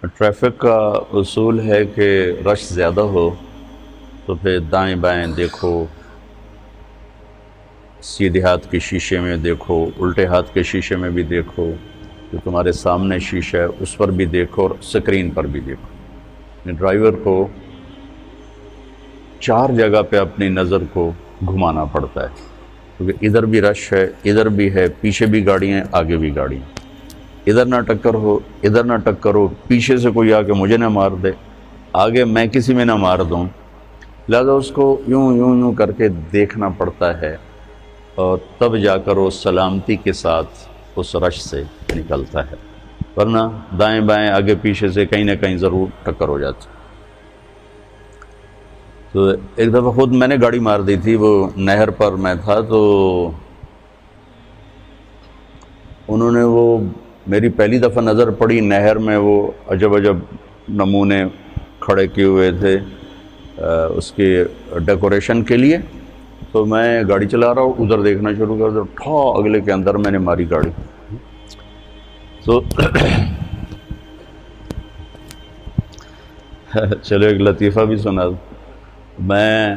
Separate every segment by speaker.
Speaker 1: Traffic کا اصول ہے کہ رش زیادہ ہو تو پھر دائیں بائیں دیکھو، سیدھے ہاتھ کے شیشے میں دیکھو، الٹے ہاتھ کے شیشے میں بھی دیکھو، جو تمہارے سامنے شیشہ ہے اس پر بھی دیکھو اور سکرین پر بھی دیکھو۔ ڈرائیور کو 4 جگہ پہ اپنی نظر کو گھمانا پڑتا ہے، کیونکہ ادھر بھی رش ہے، ادھر بھی ہے، پیچھے بھی گاڑیاں ہیں، آگے بھی گاڑیاں ہیں۔ ادھر نہ ٹکر ہو، ادھر نہ ٹکر ہو، پیچھے سے کوئی آ کے مجھے نہ مار دے، آگے میں کسی میں نہ مار دوں، لہذا اس کو یوں یوں یوں کر کے دیکھنا پڑتا ہے، اور تب جا کر وہ سلامتی کے ساتھ اس رش سے نکلتا ہے، ورنہ دائیں بائیں آگے پیچھے سے کہیں نہ کہیں ضرور ٹکر ہو جاتی۔ تو ایک دفعہ خود میں نے گاڑی مار دی تھی، وہ نہر پر میں تھا، تو انہوں نے وہ میری پہلی دفعہ نظر پڑی نہر میں، وہ عجب عجب نمونے کھڑے کیے ہوئے تھے اس کی ڈیکوریشن کے لیے، تو میں گاڑی چلا رہا ہوں، ادھر دیکھنا شروع کر دیا، ٹھا اگلے کے اندر میں نے ماری گاڑی۔ تو چلو ایک لطیفہ بھی سنا دوں۔ میں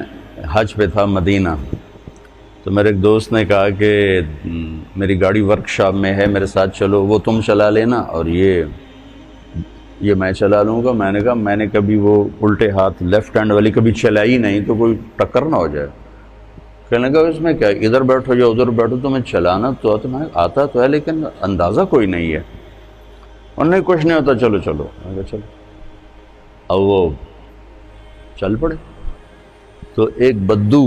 Speaker 1: حج پہ تھا مدینہ، تو میرے ایک دوست نے کہا کہ میری گاڑی ورک شاپ میں ہے، میرے ساتھ چلو، وہ تم چلا لینا اور یہ میں چلا لوں گا۔ میں نے کہا میں نے کبھی وہ الٹے ہاتھ لیفٹ ہینڈ والی کبھی چلائی نہیں، تو کوئی ٹکر نہ ہو جائے۔ کہنے لگا اس میں کیا، ادھر بیٹھو یا ادھر بیٹھو، تمہیں چلانا تو آتا تو ہے لیکن اندازہ کوئی نہیں ہے۔ اور نہیں کچھ نہیں ہوتا، چلو چلو۔ میں کہا چلو، اب وہ چل پڑے۔ تو ایک بدو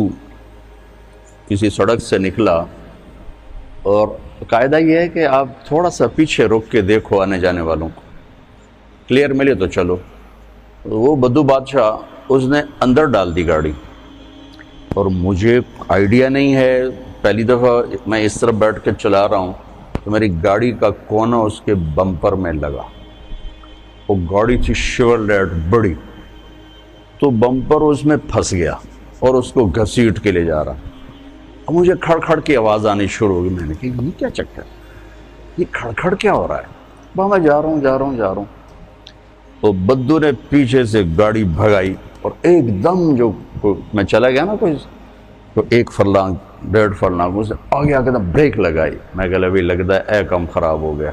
Speaker 1: کسی سڑک سے نکلا، اور قاعدہ یہ ہے کہ آپ تھوڑا سا پیچھے رک کے دیکھو آنے جانے والوں کو، کلیئر ملے تو چلو۔ وہ بدو بادشاہ اس نے اندر ڈال دی گاڑی، اور مجھے آئیڈیا نہیں ہے، پہلی دفعہ میں اس طرف بیٹھ کے چلا رہا ہوں، تو میری گاڑی کا کونا اس کے بمپر میں لگا۔ وہ گاڑی تھی شیورلیٹ بڑی، تو بمپر اس میں پھنس گیا اور اس کو گھسیٹ کے لے جا رہا۔ اب مجھے کھڑ کھڑ کی آواز آنی شروع ہو گئی۔ میں نے کہا یہ کیا چکر ہے، یہ کھڑ کھڑ کیا ہو رہا ہے؟ میں جا رہا ہوں۔ تو بدو نے پیچھے سے گاڑی بھگائی، اور ایک دم جو میں چلا گیا نا کوئی تو 1 فرلانگ 1.5 فرلانگ سے آگے آ کے بریک لگائی۔ میں کہا ابھی لگتا ہے اے کم خراب ہو گیا۔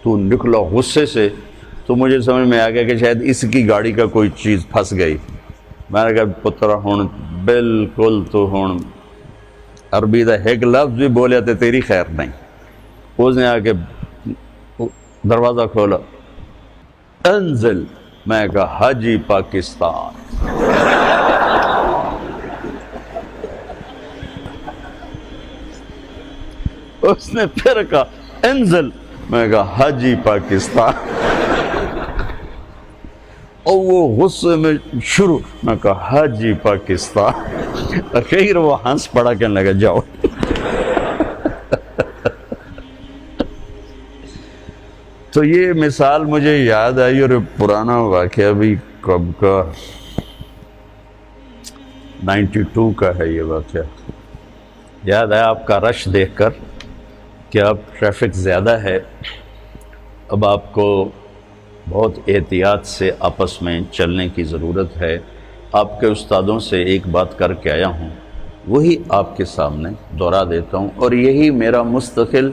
Speaker 1: تو نکلا غصے سے، تو مجھے سمجھ میں آ گیا کہ شاید اس کی گاڑی کا کوئی چیز پھنس گئی۔ میں نے کہا پتر ہوں بالکل، تو ہوں عربی دا ایک لفظ بھی بولیا تو تیری خیر نہیں۔ اس نے آ کے دروازہ کھولا، انزل۔ میں کہا حاجی پاکستان۔ اس نے پھر کہا انزل۔ میں کہا حاجی پاکستان۔ اور وہ غصے میں شروع، میں کہا حاجی پاکستان۔ اخیر وہ ہنس پڑا، کہنے لگا جاؤ۔ تو یہ مثال مجھے یاد آئی، اور پرانا واقعہ بھی کب کا 92 کا ہے یہ واقعہ۔ یاد ہے آپ کا رش دیکھ کر کہ اب ٹریفک زیادہ ہے، اب آپ کو بہت احتیاط سے آپس میں چلنے کی ضرورت ہے۔ آپ کے استادوں سے ایک بات کر کے آیا ہوں، وہی آپ کے سامنے دہرا دیتا ہوں، اور یہی میرا مستقل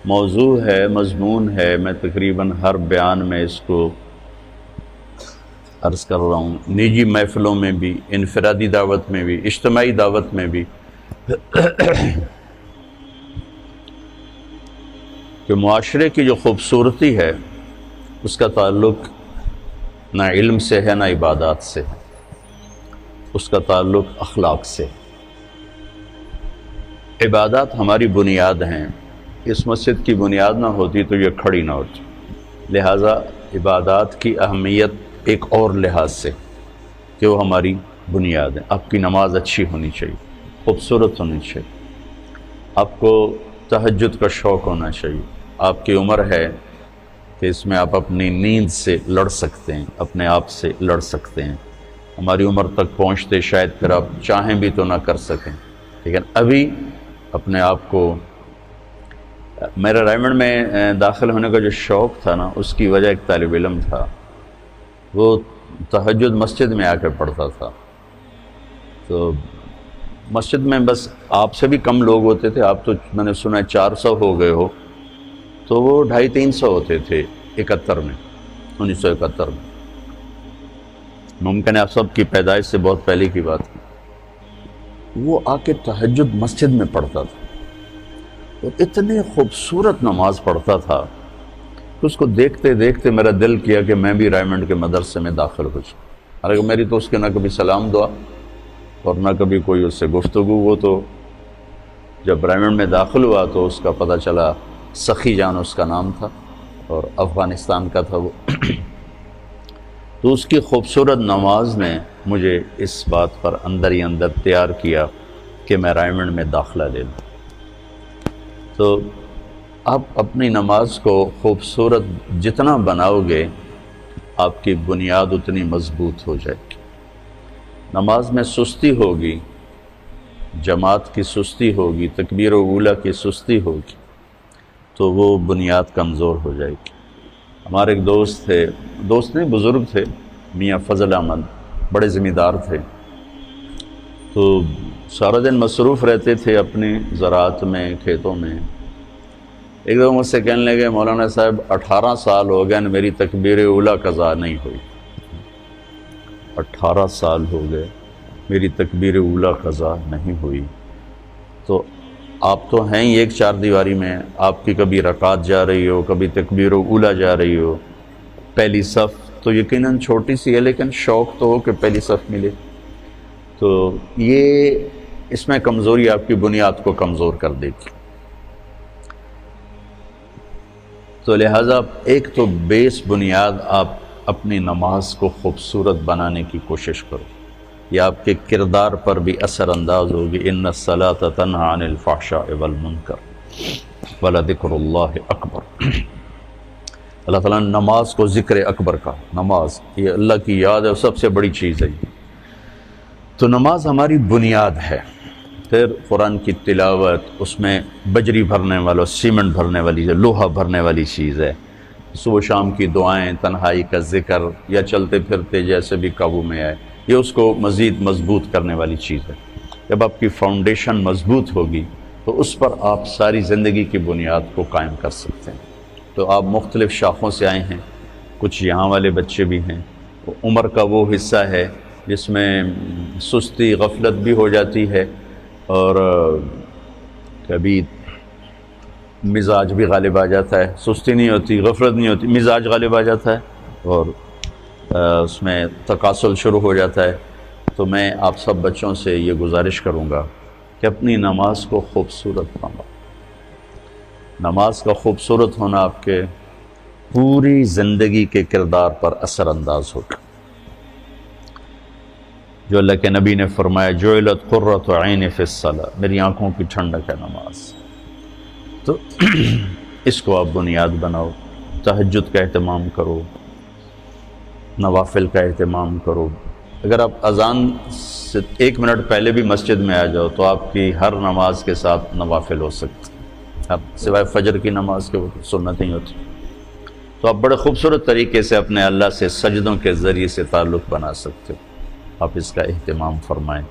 Speaker 1: موضوع ہے، مضمون ہے۔ میں تقریباً ہر بیان میں اس کو عرض کر رہا ہوں، نجی محفلوں میں بھی، انفرادی دعوت میں بھی، اجتماعی دعوت میں بھی، کہ معاشرے کی جو خوبصورتی ہے اس کا تعلق نہ علم سے ہے نہ عبادات سے، اس کا تعلق اخلاق سے۔ عبادات ہماری بنیاد ہیں، اس مسجد کی بنیاد نہ ہوتی تو یہ کھڑی نہ ہوتی، لہٰذا عبادات کی اہمیت ایک اور لحاظ سے کہ وہ ہماری بنیاد ہے۔ آپ کی نماز اچھی ہونی چاہیے، خوبصورت ہونی چاہیے، آپ کو تہجد کا شوق ہونا چاہیے، آپ کی عمر ہے کہ اس میں آپ اپنی نیند سے لڑ سکتے ہیں، اپنے آپ سے لڑ سکتے ہیں۔ ہماری عمر تک پہنچتے شاید پھر آپ چاہیں بھی تو نہ کر سکیں، لیکن ابھی اپنے آپ کو، میرا ریمنڈ میں داخل ہونے کا جو شوق تھا نا، اس کی وجہ ایک طالب علم تھا، وہ تہجد مسجد میں آ کر پڑھتا تھا، تو مسجد میں بس آپ سے بھی کم لوگ ہوتے تھے، آپ تو میں نے سنا ہے 400 ہو گئے ہو، تو وہ 250-300 ہوتے تھے 1971 میں، ممکن ہے آپ سب کی پیدائش سے بہت پہلے کی بات ہے۔ وہ آ کے تہجد مسجد میں پڑھتا تھا اور اتنے خوبصورت نماز پڑھتا تھا کہ اس کو دیکھتے دیکھتے میرا دل کیا کہ میں بھی رائمنڈ کے مدرسے میں داخل ہو جاؤں، حالانکہ میری تو اس کے نہ کبھی سلام دعا اور نہ کبھی کوئی اس سے گفتگو۔ وہ تو جب رائمنڈ میں داخل ہوا تو اس کا پتہ چلا، سخی جان اس کا نام تھا اور افغانستان کا تھا وہ۔ تو اس کی خوبصورت نماز نے مجھے اس بات پر اندر ہی اندر تیار کیا کہ میں رائمنڈ میں داخلہ لے لوں۔ تو آپ اپنی نماز کو خوبصورت جتنا بناؤ گے، آپ کی بنیاد اتنی مضبوط ہو جائے گی۔ نماز میں سستی ہوگی، جماعت کی سستی ہوگی، تکبیر اولیٰ کی سستی ہوگی، تو وہ بنیاد کمزور ہو جائے گی۔ ہمارے ایک دوست تھے، دوست نہیں بزرگ تھے، میاں فضل احمد، بڑے ذمہ دار تھے، تو سارا دن مصروف رہتے تھے اپنی زراعت میں، کھیتوں میں۔ ایک دفعہ مجھ سے کہنے لگے، مولانا صاحب 18 سال ہو گئے میری تکبیر اولیٰ قضا نہیں ہوئی، 18 سال ہو گئے میری تکبیر اولیٰ قضا نہیں ہوئی۔ تو آپ تو ہیں ہی ایک چار دیواری میں، آپ کی کبھی رکعت جا رہی ہو، کبھی تکبیر اولیٰ جا رہی ہو، پہلی صف تو یقیناً چھوٹی سی ہے لیکن شوق تو ہو کہ پہلی صف ملے، تو یہ اس میں کمزوری آپ کی بنیاد کو کمزور کر دے گی۔ تو لہٰذا ایک تو بیس بنیاد آپ اپنی نماز کو خوبصورت بنانے کی کوشش کرو، یہ آپ کے کردار پر بھی اثر انداز ہوگی۔ ان الصلاۃ تنہی عن الفحشاء والمنکر ولذکر اللہ اکبر۔ اللہ تعالیٰ نے نماز کو ذکر اکبر کا، نماز یہ اللہ کی یاد ہے، سب سے بڑی چیز ہے یہ۔ تو نماز ہماری بنیاد ہے۔ پھر قرآن کی تلاوت، اس میں بجری بھرنے والا، سیمنٹ بھرنے والی ہے، لوہا بھرنے والی چیز ہے۔ صبح شام کی دعائیں، تنہائی کا ذکر، یا چلتے پھرتے جیسے بھی قابو میں آئے، یہ اس کو مزید مضبوط کرنے والی چیز ہے۔ جب آپ کی فاؤنڈیشن مضبوط ہوگی تو اس پر آپ ساری زندگی کی بنیاد کو قائم کر سکتے ہیں۔ تو آپ مختلف شاخوں سے آئے ہیں، کچھ یہاں والے بچے بھی ہیں، عمر کا وہ حصہ ہے جس میں سستی، غفلت بھی ہو جاتی ہے، اور کبھی مزاج بھی غالب آ جاتا ہے۔ سستی نہیں ہوتی، غفلت نہیں ہوتی، مزاج غالب آ جاتا ہے اور اس میں تکاسل شروع ہو جاتا ہے۔ تو میں آپ سب بچوں سے یہ گزارش کروں گا کہ اپنی نماز کو خوبصورت بناؤ۔ نماز کا خوبصورت ہونا آپ کے پوری زندگی کے کردار پر اثر انداز ہوگا۔ جو اللہ کے نبی نے فرمایا، جعلت قرۃ عین فی الصلاۃ، میری آنکھوں کی ٹھنڈک ہے نماز۔ تو اس کو آپ بنیاد بناؤ، تہجد کا اہتمام کرو، نوافل کا اہتمام کرو۔ اگر آپ اذان سے 1 منٹ پہلے بھی مسجد میں آ جاؤ تو آپ کی ہر نماز کے ساتھ نوافل ہو سکتے، اب سوائے فجر کی نماز کے وہ سنت نہیں ہوتی۔ تو آپ بڑے خوبصورت طریقے سے اپنے اللہ سے سجدوں کے ذریعے سے تعلق بنا سکتے ہو۔ آپ اس کا اہتمام فرمائیں۔